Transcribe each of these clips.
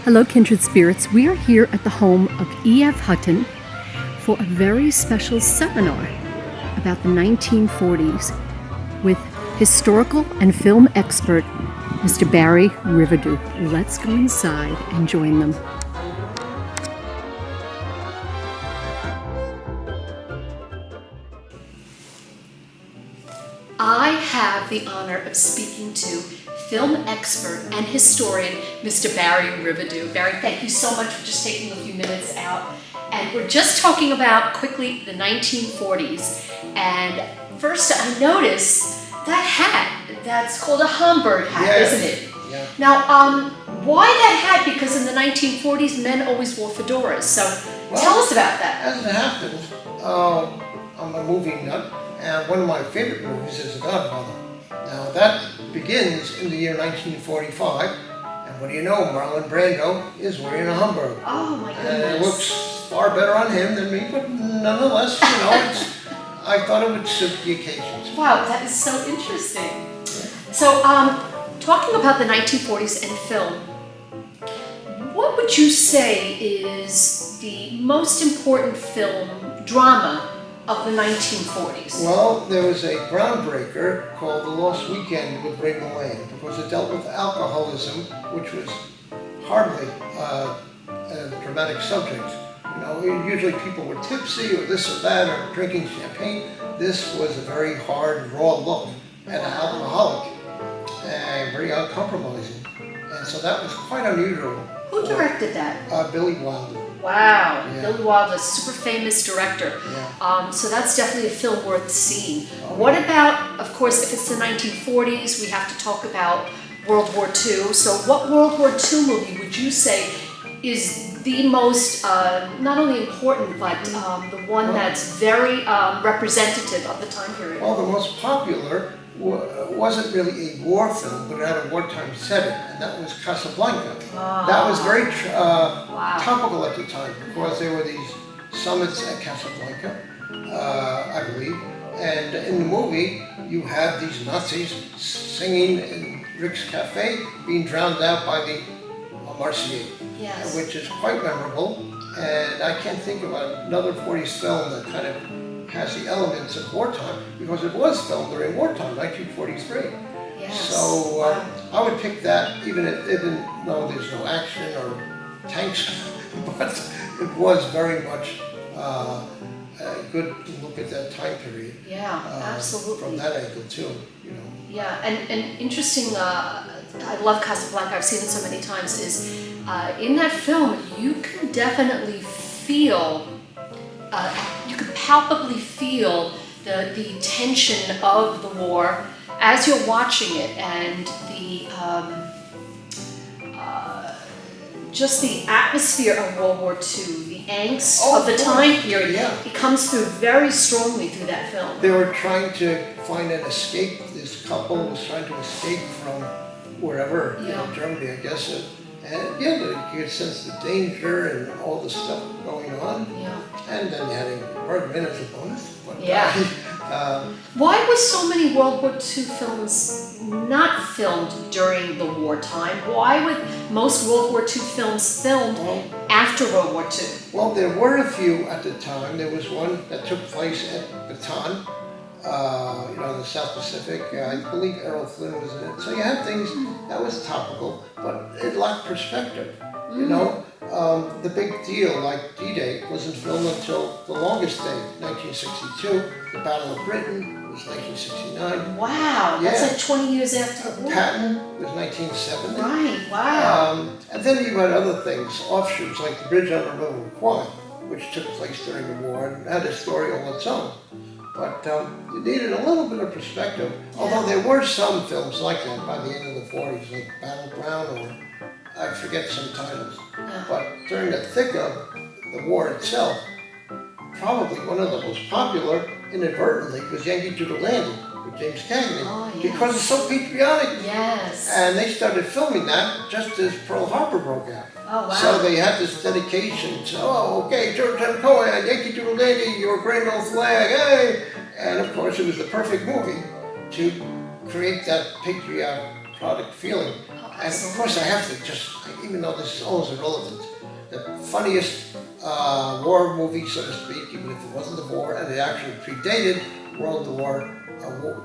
Hello, Kindred Spirits. We are here at the home of E.F. Hutton for a very special seminar about the 1940s with historical and film expert Mr. Barry Rivadue. Let's go inside and join them. I have the honor of speaking to film expert and historian, Mr. Barry Rivadue. Barry, thank you so much for just taking a few minutes out. And we're just talking about, quickly, the 1940s. And first, I noticed that hat. That's called a Homburg hat, Yes. isn't it? Yeah. Now, why that hat? Because in the 1940s, men always wore fedoras. So tell us about that. As it happened, I'm a movie nut, and one of my favorite movies is The Godfather. Now that begins in the year 1945, and what do you know, Marlon Brando is wearing a Homburg. Oh my goodness. And it looks far better on him than me, but nonetheless, I thought it would suit the occasions. Wow, that is so interesting. So, talking about the 1940s and film, what would you say is the most important film drama of the 1940s? Well, there was a groundbreaker called The Lost Weekend with Ray Milland, because it dealt with alcoholism, which was hardly a dramatic subject. Usually people were tipsy or this or that, or drinking champagne. This was a very hard, raw look at an alcoholic, and very uncompromising. And so that was quite unusual. Who directed that? Billy Wilder. Wow, Yeah. Billy Wilder, a super famous director. Yeah. So that's definitely a film worth seeing. Oh, What yeah. about, of course, if it's the 1940s, we have to talk about World War II. So what World War II movie would you say is the most, not only important, but the one that's very representative of the time period? Well, the most popular wasn't really a war film, but it had a wartime setting, and that was Casablanca. That was very topical at the time, because there were these summits at Casablanca, I believe, and in the movie you have these Nazis singing in Rick's Cafe, being drowned out by the Marseillaise, Yes. which is quite memorable, and I can't think of another 40s film that kind of has the elements of wartime, because it was filmed during wartime, 1943. Yes. So I would pick that, even though there's no action or tanks, but it was very much a good look at that time period. Yeah, absolutely. From that angle too, Yeah, and interesting, I love Casablanca, I've seen it so many times, is in that film you can definitely feel, you can palpably feel the tension of the war as you're watching it, and just the atmosphere of World War II, the angst of the time period. Yeah. It comes through very strongly through that film. They were trying to find an escape. This couple was trying to escape from wherever, Germany, I guess. And you could sense the danger and all the stuff going on. Yeah. And then you had a murder as a bonus. But, Why were so many World War II films not filmed during the wartime? Why were most World War II films filmed after World War II? Well, there were a few at the time. There was one that took place at Bataan, the South Pacific. I believe Errol Flynn was in it. So you had things that was topical, but it lacked perspective. The big deal, like D-Day, wasn't filmed until The Longest Day, 1962. The Battle of Britain was 1969. Wow, that's like 20 years after the war. Patton was 1970. Right, wow. And then you had other things, offshoots, like The Bridge on the River Kwai, which took place during the war and had a story all its own. But you needed a little bit of perspective, although there were some films like that by the end of the 40s, like Battleground, or I forget some titles. But during the thick of the war itself, probably one of the most popular, inadvertently, was Yankee Doodle Dandy with James Cagney, because it's so patriotic. Yes. And they started filming that just as Pearl Harbor broke out. Oh, wow. So they had this dedication to, okay, George M. Cohan, Yankee Doodle Dandy, your grand old flag, hey! And of course, it was the perfect movie to create that patriotic product feeling. Oh, And of course, I have to just, even though this is always irrelevant, the funniest war movie, so to speak, even if it wasn't the war, and it actually predated World War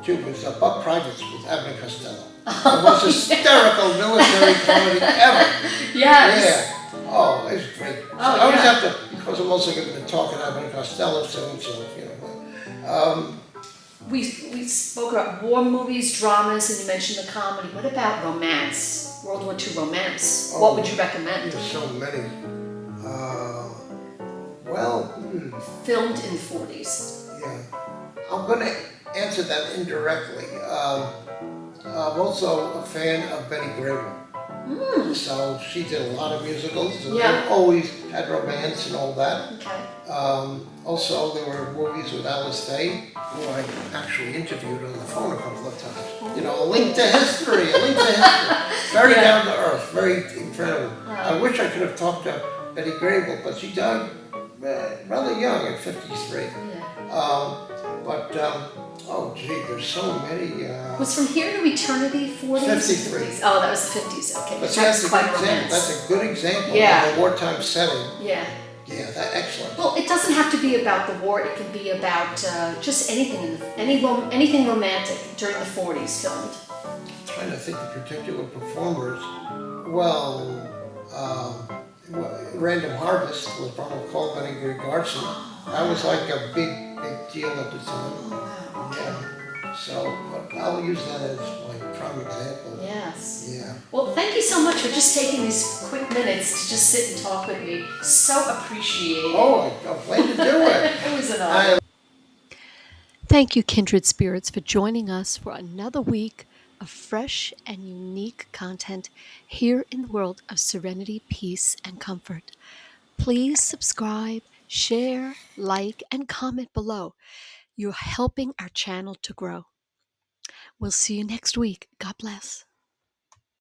II, was Buck Privates with Abbott and Costello. The most hysterical military comedy ever. Yes. Yeah. Oh, it's great. So I always have to, because I'm also going to be talking Abbott and Costello soon, so, you know. We spoke about war movies, dramas, and you mentioned the comedy. What about romance? World War II romance. What would you recommend? There's so many. Well, Filmed in the 40s. yeah. I'm going to answer that indirectly. I'm also a fan of Betty Grable. So she did a lot of musicals, and Yeah. they always had romance and all that. Okay. Also, there were movies with Alice Faye, who I actually interviewed on the phone a couple of times. You know, a link to history, a link to history. Very down to earth, very incredible. I wish I could have talked to Betty Grable, but she died rather young at 53. Oh gee, there's so many. Was From Here to Eternity 40s? 53. 50s? Oh, that was the 50s. Okay. But That's quite example. romance. That's a good example Yeah. of a wartime setting. Yeah. Yeah, that's excellent. Well, it doesn't have to be about the war. It can be about just anything, anything romantic during the 40s filmed. I'm trying to think of particular performers. Well, Random Harvest with Ronald Colman and Greg Garson. That was like a big deal at the time. Yeah. So I'll use that as my prime example. Yes. Yeah. Well, thank you so much for just taking these quick minutes to just sit and talk with me. So appreciated. Oh, I'm glad to do it. It was an honor. Thank you, Kindred Spirits, for joining us for another week of fresh and unique content here in the world of serenity, peace, and comfort. Please subscribe, share, like, and comment below. You're helping our channel to grow. We'll see you next week. God bless.